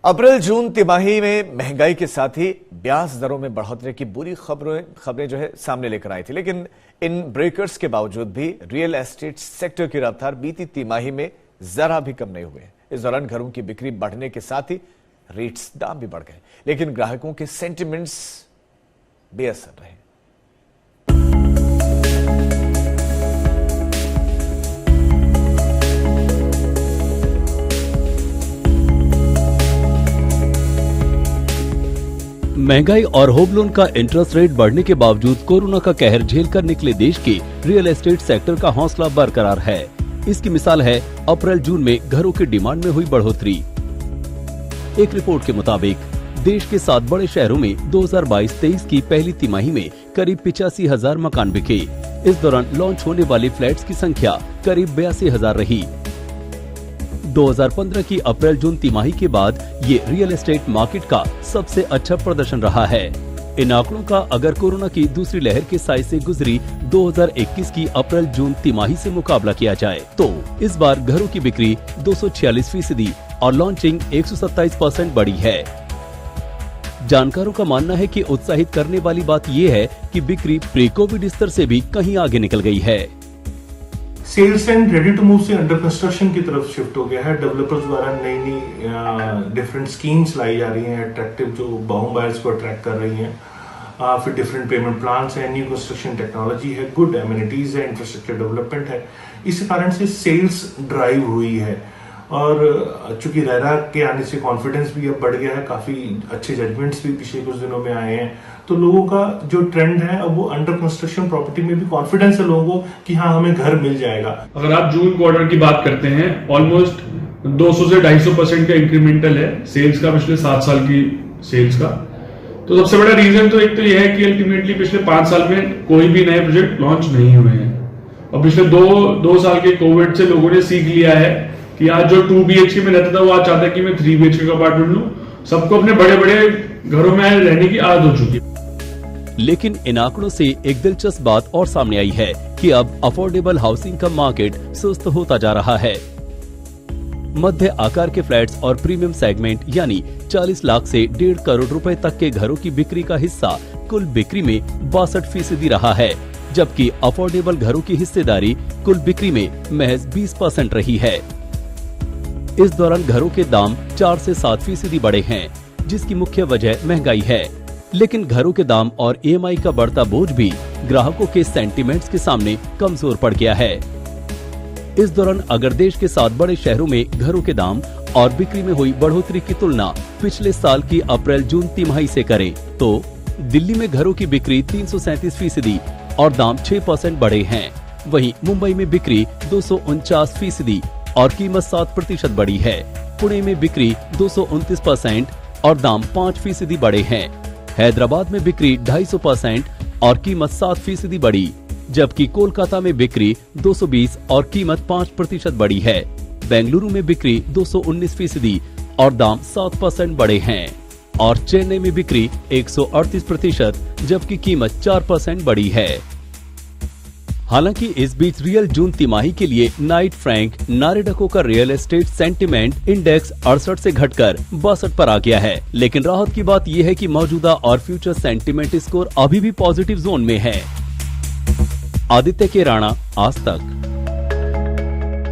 अप्रैल जून तिमाही में महंगाई के साथ ही ब्याज दरों में बढ़ोतरी की बुरी खबरें जो है सामने लेकर आई थी, लेकिन इन ब्रेकर्स के बावजूद भी रियल एस्टेट सेक्टर की रफ्तार बीती तिमाही में जरा भी कम नहीं हुए। इस दौरान घरों की बिक्री बढ़ने के साथ ही रेट्स दाम भी बढ़ गए, लेकिन ग्राहकों के सेंटिमेंट्स बेअसर रहे। महंगाई और होम लोन का इंटरेस्ट रेट बढ़ने के बावजूद कोरोना का कहर झेलकर निकले देश के रियल एस्टेट सेक्टर का हौसला बरकरार है। इसकी मिसाल है अप्रैल जून में घरों की डिमांड में हुई बढ़ोतरी। एक रिपोर्ट के मुताबिक देश के 7 बड़े शहरों में 2022-23 की पहली तिमाही में करीब 85,000 मकान बिके। इस दौरान लॉन्च होने वाले फ्लैट्स की संख्या करीब 82,000 रही। 2015 की अप्रैल जून तिमाही के बाद ये रियल एस्टेट मार्केट का सबसे अच्छा प्रदर्शन रहा है। इन आंकड़ों का अगर कोरोना की दूसरी लहर के साए से गुजरी 2021 की अप्रैल जून तिमाही से मुकाबला किया जाए तो इस बार घरों की बिक्री 246% और लॉन्चिंग 127% बढ़ी है। जानकारों का मानना है कि उत्साहित करने वाली बात यह है कि बिक्री प्री कोविड स्तर से भी कहीं आगे निकल गई है। Sales and ready to move से अंडर कंस्ट्रक्शन की तरफ शिफ्ट हो गया है। डेवलपर्स द्वारा नई डिफरेंट स्कीम्स लाई जा रही हैं, अट्रैक्टिव जो होम बायर्स को अट्रैक्ट कर रही हैं। फिर डिफरेंट पेमेंट प्लान्स है, न्यू कंस्ट्रक्शन टेक्नोलॉजी है, गुड एमिनिटीज है, इंफ्रास्ट्रक्चर डेवलपमेंट है। इस कारण से सेल्स ड्राइव हुई है और चूंकि रेरा के आने से कॉन्फिडेंस भी अब बढ़ गया है, काफी अच्छे जजमेंट्स भी पिछले कुछ दिनों में आए हैं, तो लोगों का जो ट्रेंड है अब वो अंडर कंस्ट्रक्शन प्रॉपर्टी में भी कॉन्फिडेंस है लोगों को कि हाँ हमें घर मिल जाएगा। अगर आप जून क्वार्टर की बात करते हैं, ऑलमोस्ट 200 से 250% का इंक्रीमेंटल है सेल्स का पिछले 7 साल की सेल्स का। तो सबसे बड़ा रीजन तो एक तो यह है कि अल्टीमेटली पिछले 5 साल में कोई भी नए प्रोजेक्ट लॉन्च नहीं हुए हैं और पिछले दो साल के कोविड से लोगों ने सीख लिया है कि आज जो 2 BHK में रहता था वो आज चाहता है कि मैं 3 BHK का अपार्टमेंट लूं। सबको अपने बड़े बड़े घरों में रहने की आदत हो चुकी है। लेकिन इन आंकड़ों से एक दिलचस्प बात और सामने आई है कि अब अफोर्डेबल हाउसिंग का मार्केट सुस्त होता जा रहा है। मध्य आकार के फ्लैट्स और प्रीमियम सेगमेंट यानी 40 लाख से 1.5 करोड़ रुपए तक के घरों की बिक्री का हिस्सा कुल बिक्री में 62% रहा है, जबकि अफोर्डेबल घरों की हिस्सेदारी कुल बिक्री में महज 20% रही है। इस दौरान घरों के दाम 4 से 7% बढ़े हैं, जिसकी मुख्य वजह महंगाई है। लेकिन घरों के दाम और EMI का बढ़ता बोझ भी ग्राहकों के सेंटिमेंट्स के सामने कमजोर पड़ गया है। इस दौरान अगर देश के 7 बड़े शहरों में घरों के दाम और बिक्री में हुई बढ़ोतरी की तुलना पिछले साल की अप्रैल जून तिमाही से करें तो दिल्ली में घरों की बिक्री 337% और दाम 6% बढ़े हैं। वहीं मुंबई में बिक्री 249% और कीमत 7% बढ़ी है। पुणे में बिक्री 229% और दाम 5% बढ़े हैं। हैदराबाद में बिक्री 250% और कीमत 7% बढ़ी, जबकि कोलकाता में बिक्री 220 और कीमत 5% बढ़ी है। बेंगलुरु में बिक्री 219% और दाम 7% बढ़े हैं और चेन्नई में बिक्री 138% जबकि कीमत 4% बढ़ी है। हालांकि इस बीच रियल जून तिमाही के लिए नाइट फ्रैंक नारेडको का रियल एस्टेट सेंटिमेंट इंडेक्स 68 से घटकर 62 पर आ गया है, लेकिन राहत की बात यह है कि मौजूदा और फ्यूचर सेंटिमेंट स्कोर अभी भी पॉजिटिव जोन में है। आदित्य के राणा, आज तक।